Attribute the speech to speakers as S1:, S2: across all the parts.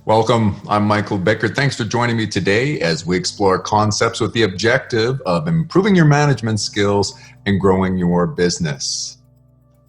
S1: Welcome. I'm Michael Bickert. Thanks for joining me today as we explore concepts with the objective of improving your management skills and growing your business.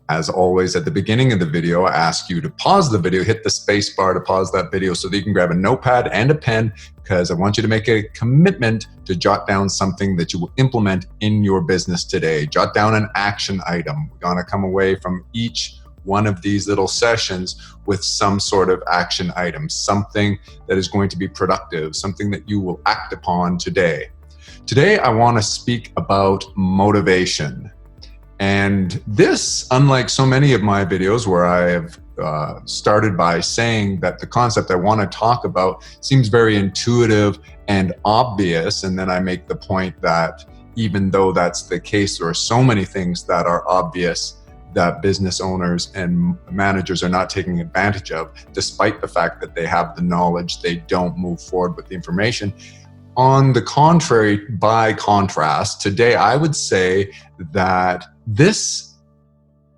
S1: As always, at the beginning of the video, I ask you to pause the video, hit the space bar to pause that video so that you can grab a notepad and a pen, because I want you to make a commitment to jot down something that you will implement in your business today. Jot down an action item. We're going to come away from each one of these little sessions with some sort of action item, something that is going to be productive, something that you will act upon today. Today, I want to speak about motivation. And this, unlike so many of my videos where I have started by saying that the concept I want to talk about seems very intuitive and obvious, and then I make the point that even though that's the case, there are so many things that are obvious that business owners and managers are not taking advantage of, despite the fact that they have the knowledge, they don't move forward with the information. On the contrary, by contrast, today I would say that this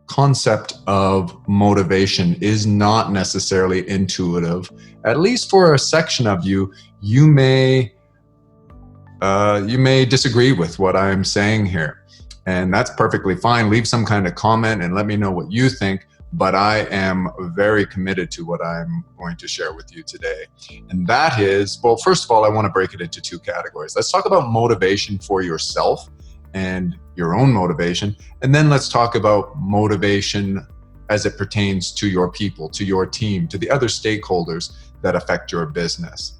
S1: concept of motivation is not necessarily intuitive. At least for a section of you, you may disagree with what I'm saying here. And that's perfectly fine. Leave some kind of comment and let me know what you think. But I am very committed to what I'm going to share with you today. And that is, well, first of all, I want to break it into two categories. Let's talk about motivation for yourself and your own motivation. And then let's talk about motivation as it pertains to your people, to your team, to the other stakeholders that affect your business.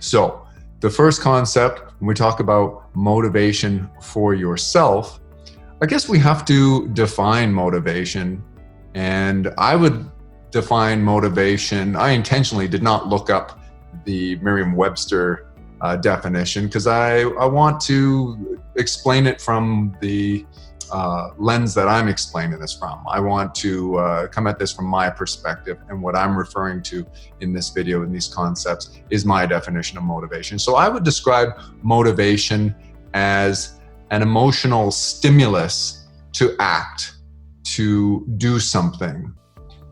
S1: So the first concept, when we talk about motivation for yourself, I guess we have to define motivation. And I would define motivation. I intentionally did not look up the Merriam-Webster definition because I want to explain it from the lens that I'm explaining this from. I want to come at this from my perspective, and what I'm referring to in this video, in these concepts, is my definition of motivation. So I would describe motivation as an emotional stimulus to act, to do something,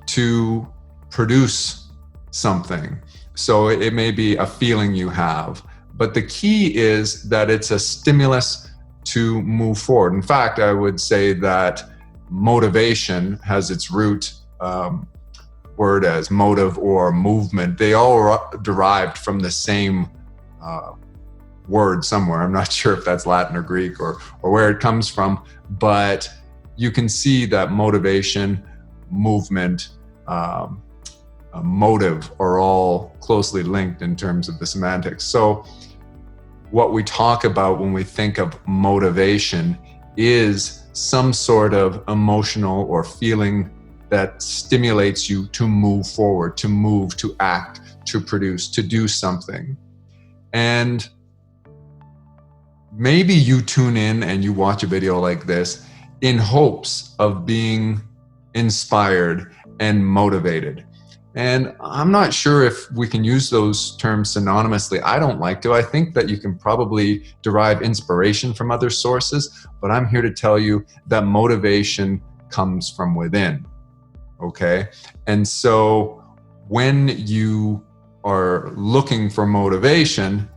S1: to produce something. So it may be a feeling you have, but the key is that it's a stimulus to move forward. In fact, I would say that motivation has its root word as motive or movement. They all are derived from the same word somewhere. I'm not sure if that's Latin or Greek or where it comes from, but you can see that motivation, movement, motive are all closely linked in terms of the semantics. So what we talk about when we think of motivation is some sort of emotional or feeling that stimulates you to move forward, to move, to act, to produce, to do something. And maybe you tune in and you watch a video like this in hopes of being inspired and motivated. And I'm not sure if we can use those terms synonymously. I don't like to. I think that you can probably derive inspiration from other sources, but I'm here to tell you that motivation comes from within, okay? And so when you are looking for motivation,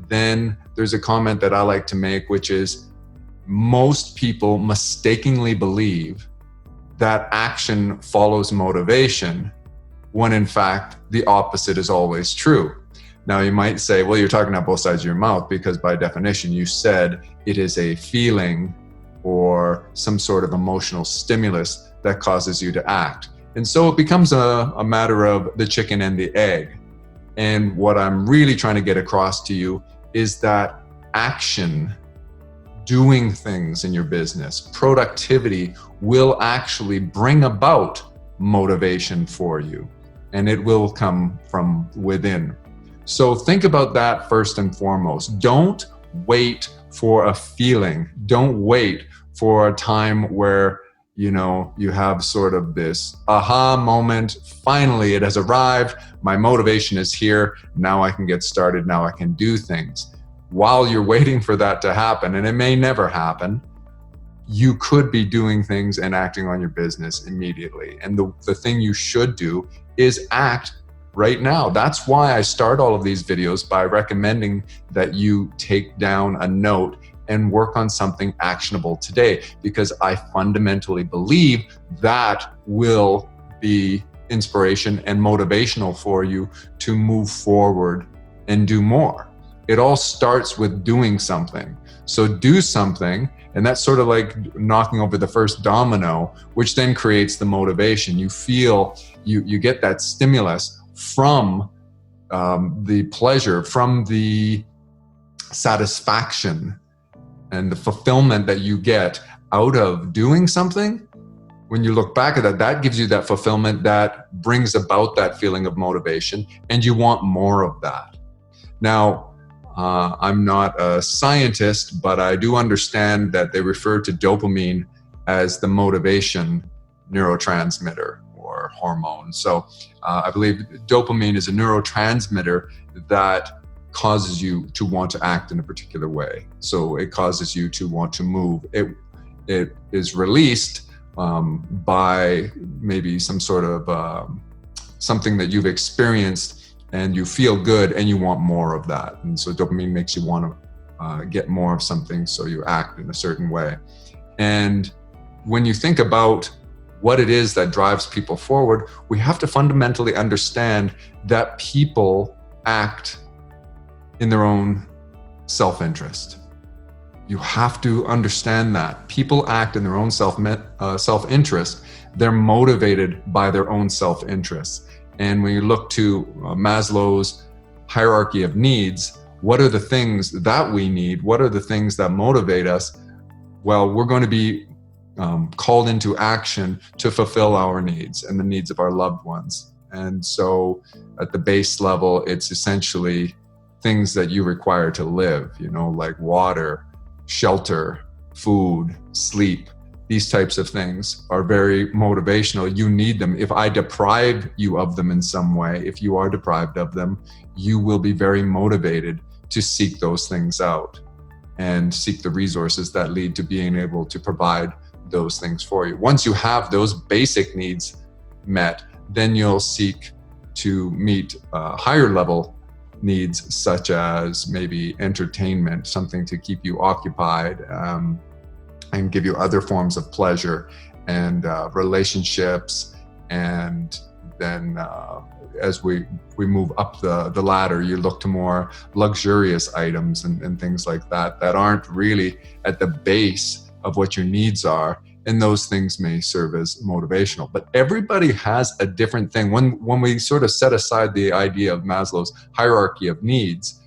S1: then there's a comment that I like to make, which is most people mistakenly believe that action follows motivation, when in fact the opposite is always true. Now you might say, well, you're talking out both sides of your mouth, because by definition you said it is a feeling or some sort of emotional stimulus that causes you to act. And so it becomes a matter of the chicken and the egg. And what I'm really trying to get across to you is that action, doing things in your business, productivity will actually bring about motivation for you. And it will come from within. So think about that first and foremost. Don't wait for a feeling. Don't wait for a time where, you have sort of this aha moment. Finally, it has arrived. My motivation is here. Now I can get started. Now I can do things. While you're waiting for that to happen, and it may never happen, you could be doing things and acting on your business immediately. And the thing you should do is act right now. That's why I start all of these videos by recommending that you take down a note and work on something actionable today, because I fundamentally believe that will be inspiration and motivational for you to move forward and do more. It all starts with doing something. So do something, and that's sort of like knocking over the first domino, which then creates the motivation. You feel, you get that stimulus from the pleasure, from the satisfaction and the fulfillment that you get out of doing something. When you look back at that, that gives you that fulfillment that brings about that feeling of motivation, and you want more of that. Now, I'm not a scientist, but I do understand that they refer to dopamine as the motivation neurotransmitter or hormone. So I believe dopamine is a neurotransmitter that causes you to want to act in a particular way. So it causes you to want to move. It is released by maybe some sort of something that you've experienced, and you feel good and you want more of that. And so dopamine makes you want to get more of something, so you act in a certain way. And when you think about what it is that drives people forward, we have to fundamentally understand that people act in their own self-interest. You have to understand that people act in their own self-interest. They're motivated by their own self-interest. And when you look to Maslow's hierarchy of needs, what are the things that we need? What are the things that motivate us? Well, we're going to be called into action to fulfill our needs and the needs of our loved ones. And so at the base level, it's essentially things that you require to live, like water, shelter, food, sleep. These types of things are very motivational. You need them. If I deprive you of them in some way, if you are deprived of them, you will be very motivated to seek those things out and seek the resources that lead to being able to provide those things for you. Once you have those basic needs met, then you'll seek to meet higher level needs, such as maybe entertainment, something to keep you occupied, and give you other forms of pleasure, and relationships. And then as we move up the ladder, you look to more luxurious items and things like that aren't really at the base of what your needs are. And those things may serve as motivational. But everybody has a different thing. When we sort of set aside the idea of Maslow's hierarchy of needs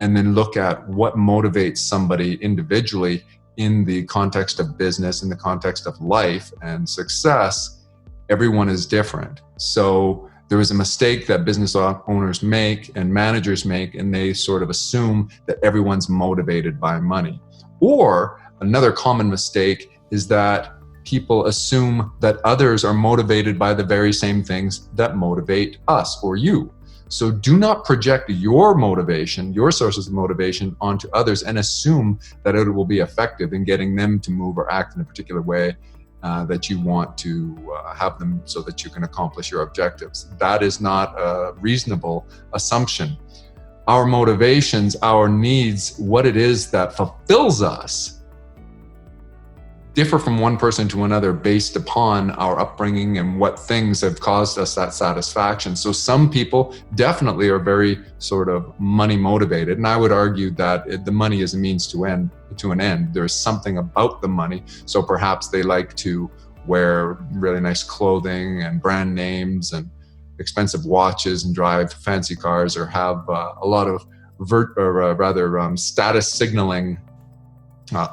S1: and then look at what motivates somebody individually in the context of business, in the context of life and success, everyone is different. So there is a mistake that business owners make and managers make, and they sort of assume that everyone's motivated by money. Or another common mistake is that people assume that others are motivated by the very same things that motivate us or you. So do not project your motivation, your sources of motivation, onto others and assume that it will be effective in getting them to move or act in a particular way that you want to have them, so that you can accomplish your objectives. That is not a reasonable assumption. Our motivations, our needs, what it is that fulfills us, differ from one person to another based upon our upbringing and what things have caused us that satisfaction. So some people definitely are very sort of money motivated, and I would argue that the money is a means to an end. There's something about the money. So perhaps they like to wear really nice clothing and brand names and expensive watches and drive fancy cars, or have a lot of status signaling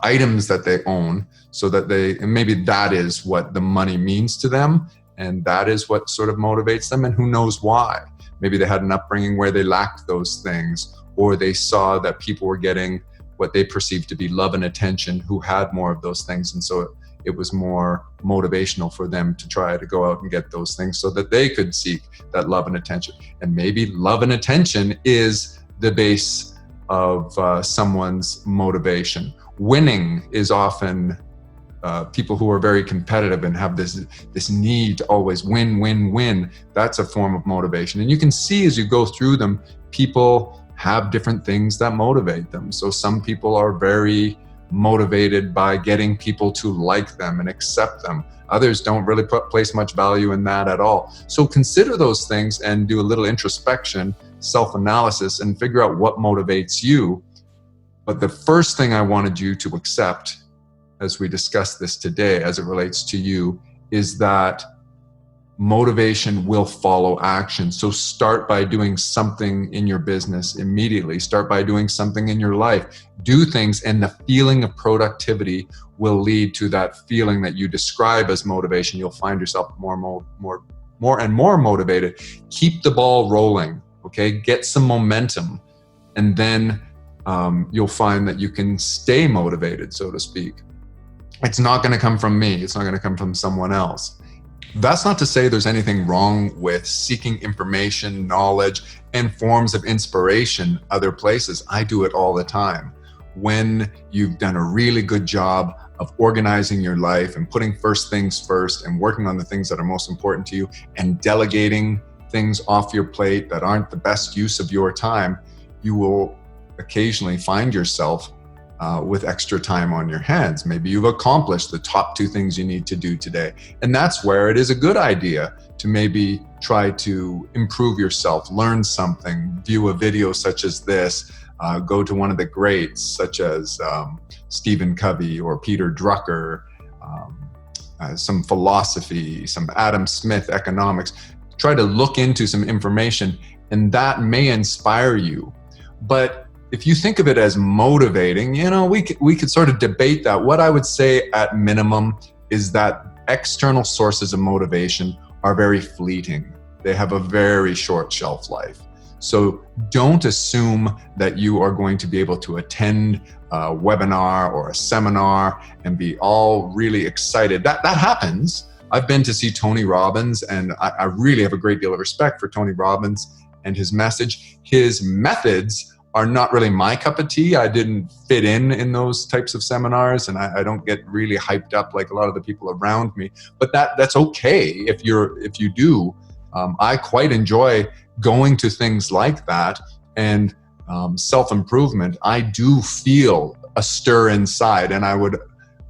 S1: items that they own, so that and maybe that is what the money means to them, and that is what sort of motivates them. And who knows why? Maybe they had an upbringing where they lacked those things, or they saw that people were getting what they perceived to be love and attention who had more of those things, and so it was more motivational for them to try to go out and get those things so that they could seek that love and attention. And maybe love and attention is the base of someone's motivation. Winning is often people who are very competitive and have this need to always win, win, win. That's a form of motivation. And you can see as you go through them, people have different things that motivate them. So some people are very motivated by getting people to like them and accept them. Others don't really place much value in that at all. So consider those things and do a little introspection, self-analysis, and figure out what motivates you. But the first thing I wanted you to accept as we discuss this today, as it relates to you, is that motivation will follow action. So start by doing something in your business immediately. Start by doing something in your life. Do things, and the feeling of productivity will lead to that feeling that you describe as motivation. You'll find yourself more and more motivated. Keep the ball rolling, okay? Get some momentum, and then you'll find that you can stay motivated, so to speak. It's not going to come from me. It's not going to come from someone else. That's not to say there's anything wrong with seeking information, knowledge, and forms of inspiration other places. I do it all the time. When you've done a really good job of organizing your life and putting first things first and working on the things that are most important to you and delegating things off your plate that aren't the best use of your time, you will occasionally find yourself with extra time on your hands. Maybe you've accomplished the top 2 things you need to do today. And that's where it is a good idea to maybe try to improve yourself, learn something, view a video such as this, go to one of the greats such as Stephen Covey or Peter Drucker, some philosophy, some Adam Smith economics. Try to look into some information, and that may inspire you. But if you think of it as motivating, we could sort of debate that. What I would say at minimum is that external sources of motivation are very fleeting. They have a very short shelf life. So don't assume that you are going to be able to attend a webinar or a seminar and be all really excited. That happens. I've been to see Tony Robbins, and I really have a great deal of respect for Tony Robbins and his message. His methods are not really my cup of tea. I didn't fit in those types of seminars, and I don't get really hyped up like a lot of the people around me. But that's okay if you do. I quite enjoy going to things like that, and self-improvement. I do feel a stir inside, and I would,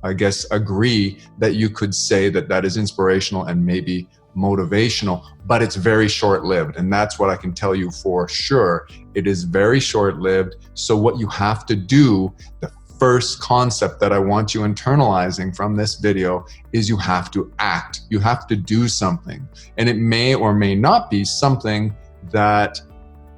S1: I guess, agree that you could say that is inspirational and maybe motivational, but it's very short-lived. And that's what I can tell you for sure. It is very short-lived. So what you have to do, the first concept that I want you internalizing from this video, is you have to act. You have to do something. And it may or may not be something that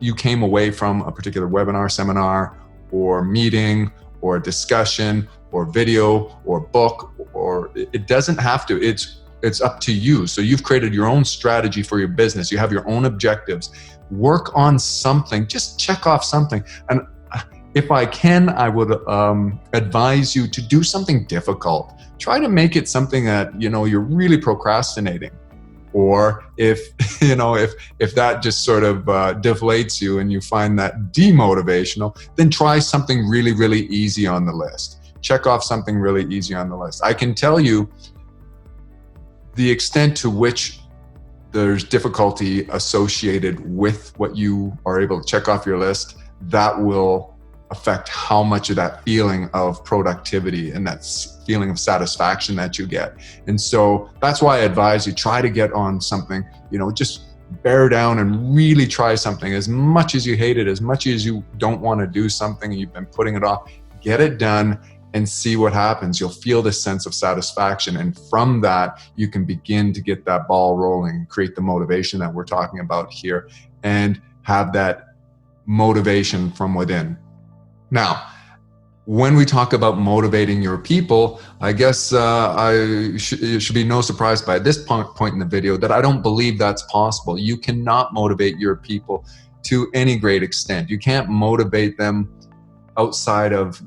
S1: you came away from a particular webinar, seminar, or meeting, or discussion, or video, or book, or it doesn't have to. It's up to you. So you've created your own strategy for your business. You have your own objectives. Work on something. Just check off something. And if I can, I would advise you to do something difficult. Try to make it something that you're really procrastinating. Or if that just sort of deflates you and you find that demotivational, then try something really, really easy on the list. Check off something really easy on the list. I can tell you the extent to which there's difficulty associated with what you are able to check off your list, that will affect how much of that feeling of productivity and that feeling of satisfaction that you get. And so that's why I advise you, try to get on something, just bear down and really try something. As much as you hate it, as much as you don't want to do something and you've been putting it off, get it done and see what happens. You'll feel this sense of satisfaction. And from that, you can begin to get that ball rolling, create the motivation that we're talking about here, and have that motivation from within. Now, when we talk about motivating your people, I guess it should be no surprise by this point in the video that I don't believe that's possible. You cannot motivate your people to any great extent. You can't motivate them outside of,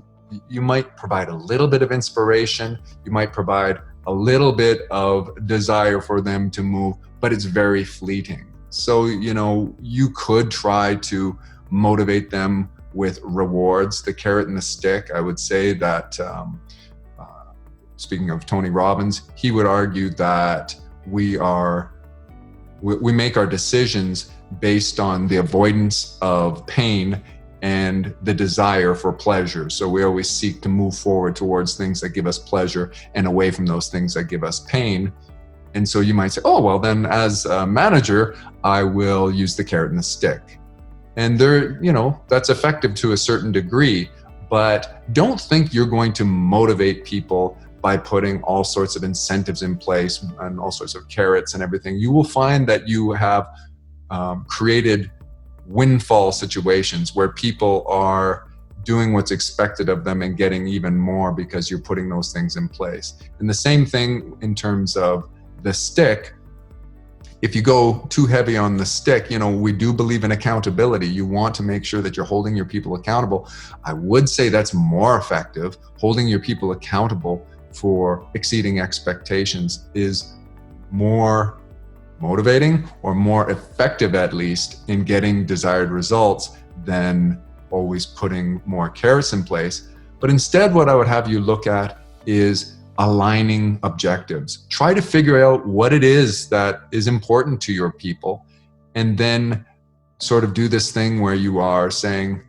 S1: you might provide a little bit of inspiration, you might provide a little bit of desire for them to move, but it's very fleeting. So, you could try to motivate them with rewards, the carrot and the stick. I would say that speaking of Tony Robbins, he would argue that we make our decisions based on the avoidance of pain and the desire for pleasure. So we always seek to move forward towards things that give us pleasure and away from those things that give us pain. And so you might say, oh, well, then as a manager, I will use the carrot and the stick. And that's effective to a certain degree, but don't think you're going to motivate people by putting all sorts of incentives in place and all sorts of carrots and everything. You will find that you have created windfall situations where people are doing what's expected of them and getting even more because you're putting those things in place. And the same thing in terms of the stick. If you go too heavy on the stick, we do believe in accountability. You want to make sure that you're holding your people accountable. I would say that's more effective. Holding your people accountable for exceeding expectations is more motivating, or more effective at least, in getting desired results than always putting more carrots in place. But instead, what I would have you look at is aligning objectives. Try to figure out what it is that is important to your people, and then sort of do this thing where you are saying,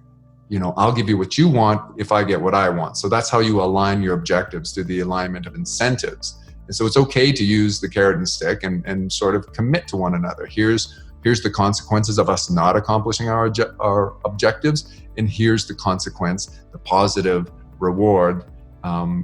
S1: I'll give you what you want if I get what I want. So that's how you align your objectives to the alignment of incentives. And so it's okay to use the carrot and stick and sort of commit to one another. Here's the consequences of us not accomplishing our objectives, and here's the consequence, the positive reward,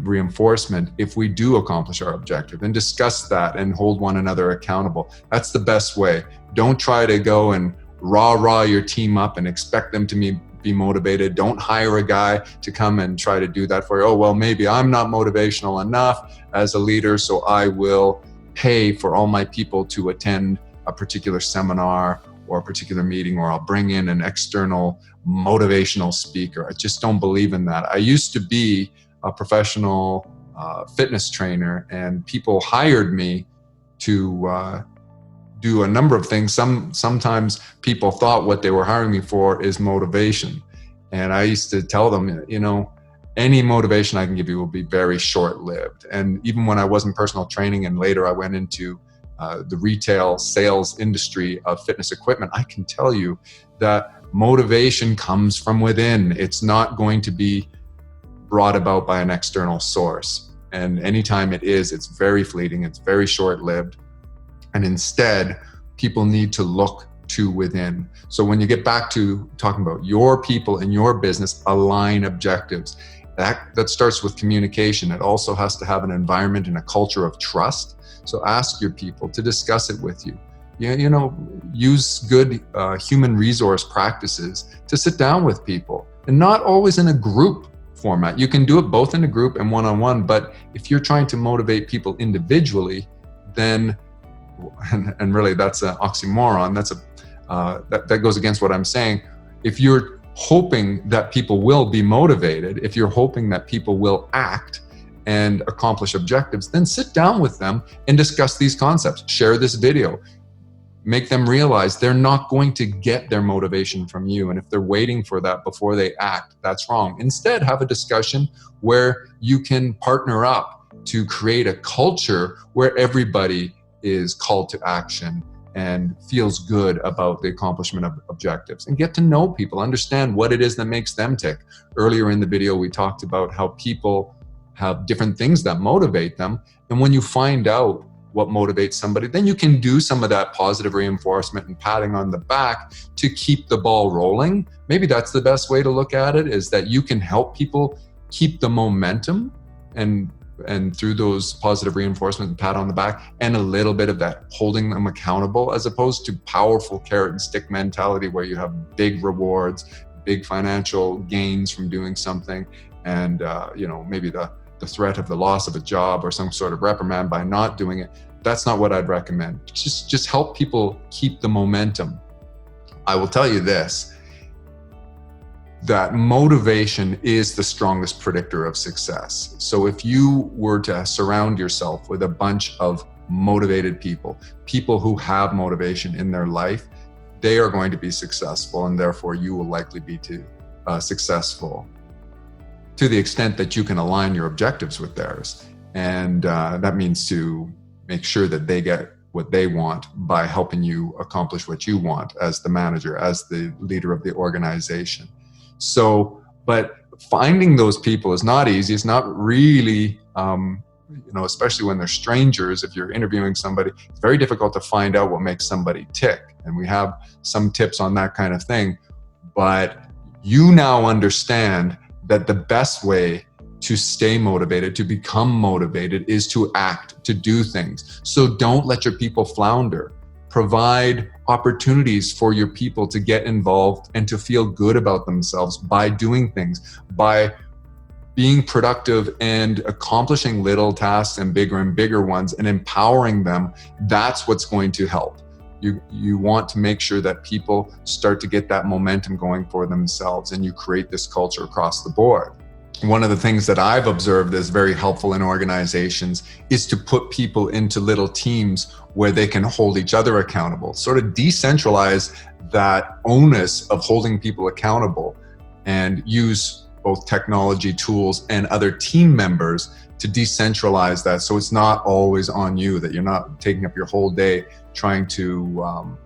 S1: reinforcement if we do accomplish our objective, and discuss that and hold one another accountable. That's the best way. Don't try to go and rah your team up and expect them to be motivated. Don't hire a guy to come and try to do that for you. Oh, well, maybe I'm not motivational enough as a leader, so I will pay for all my people to attend a particular seminar or a particular meeting, or I'll bring in an external motivational speaker. I just don't believe in that. I used to be a professional fitness trainer, and people hired me to do a number of things. Sometimes people thought what they were hiring me for is motivation. And I used to tell them, any motivation I can give you will be very short-lived. And even when I was in personal training, and later I went into the retail sales industry of fitness equipment, I can tell you that motivation comes from within. It's not going to be brought about by an external source. And anytime it is, it's very fleeting, it's very short-lived. And instead, people need to look to within. So when you get back to talking about your people and your business, align objectives. That starts with communication. It also has to have an environment and a culture of trust. So ask your people to discuss it with you. Use good human resource practices to sit down with people, and not always in a group format. You can do it both in a group and one-on-one, but if you're trying to motivate people individually, then and really that's an oxymoron. That goes against what I'm saying. If you're hoping that people will be motivated, if you're hoping that people will act and accomplish objectives, then sit down with them and discuss these concepts. Share this video. Make them realize they're not going to get their motivation from you. And if they're waiting for that before they act, that's wrong. Instead, have a discussion where you can partner up to create a culture where everybody is called to action and feels good about the accomplishment of objectives, and get to know people, understand what it is that makes them tick. Earlier in the video, we talked about how people have different things that motivate them. And when you find out what motivates somebody, then you can do some of that positive reinforcement and patting on the back to keep the ball rolling. Maybe that's the best way to look at it, is that you can help people keep the momentum, and through those positive reinforcement and pat on the back, and a little bit of that holding them accountable, as opposed to powerful carrot and stick mentality where you have big rewards, big financial gains from doing something, and maybe the threat of the loss of a job or some sort of reprimand by not doing it. That's not what I'd recommend. Just help people keep the momentum. I will tell you this, that motivation is the strongest predictor of success. So if you were to surround yourself with a bunch of motivated people who have motivation in their life, they are going to be successful, and therefore you will likely be successful to the extent that you can align your objectives with theirs. And that means to make sure that they get what they want by helping you accomplish what you want as the manager, as the leader of the organization. So, but finding those people is not easy. It's not really, especially when they're strangers. If you're interviewing somebody, it's very difficult to find out what makes somebody tick. And we have some tips on that kind of thing. But you now understand that the best way to stay motivated, to become motivated, is to act, to do things. So don't let your people flounder. Provide opportunities for your people to get involved and to feel good about themselves by doing things, by being productive and accomplishing little tasks and bigger ones and empowering them. That's what's going to help. You want to make sure that people start to get that momentum going for themselves, and you create this culture across the board. One of the things that I've observed is very helpful in organizations is to put people into little teams where they can hold each other accountable, sort of decentralize that onus of holding people accountable, and use both technology tools and other team members to decentralize that. So it's not always on you, that you're not taking up your whole day trying to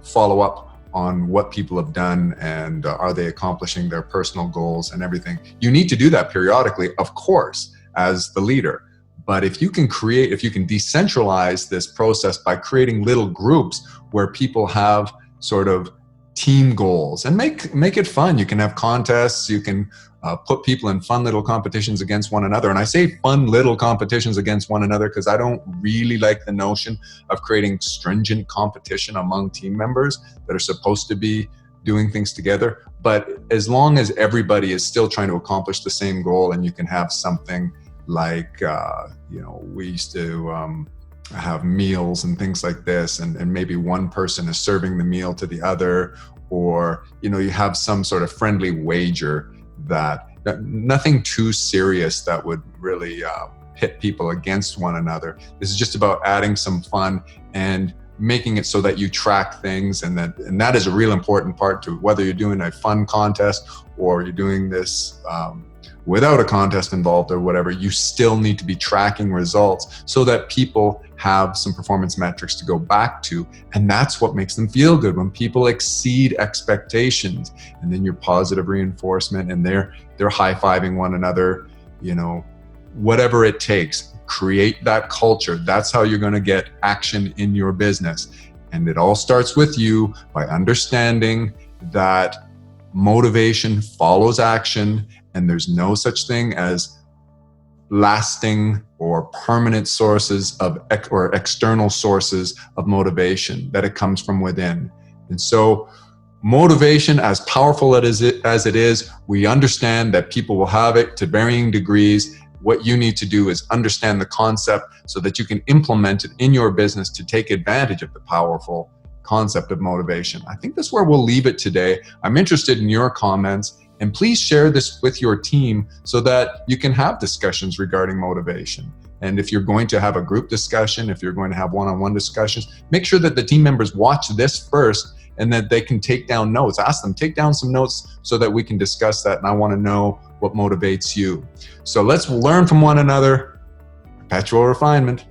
S1: follow up on what people have done and are they accomplishing their personal goals and everything. You need to do that periodically, of course, as the leader. But if you can decentralize this process by creating little groups where people have sort of team goals, and make it fun. You can have contests, you can put people in fun little competitions against one another. And I say fun little competitions against one another because I don't really like the notion of creating stringent competition among team members that are supposed to be doing things together. But as long as everybody is still trying to accomplish the same goal, and you can have something like, we used to have meals and things like this, and maybe one person is serving the meal to the other, or you have some sort of friendly wager, that nothing too serious that would really pit people against one another. This is just about adding some fun and making it so that you track things, and that is a real important part to whether you're doing a fun contest or you're doing this without a contest involved or whatever. You still need to be tracking results so that people have some performance metrics to go back to. And that's what makes them feel good, when people exceed expectations, and then your positive reinforcement, and they're high-fiving one another, whatever it takes. Create that culture. That's how you're going to get action in your business. And it all starts with you by understanding that motivation follows action, and there's no such thing as lasting or permanent sources of or external sources of motivation, that it comes from within. And so motivation, as powerful as it is, we understand that people will have it to varying degrees. What you need to do is understand the concept so that you can implement it in your business to take advantage of the powerful concept of motivation. I think that's where we'll leave it today. I'm interested in your comments, and please share this with your team so that you can have discussions regarding motivation. And if you're going to have a group discussion, if you're going to have one-on-one discussions, make sure that the team members watch this first and that they can take down notes. Ask them, take down some notes so that we can discuss that. And I want to know what motivates you. So let's learn from one another. Perpetual refinement.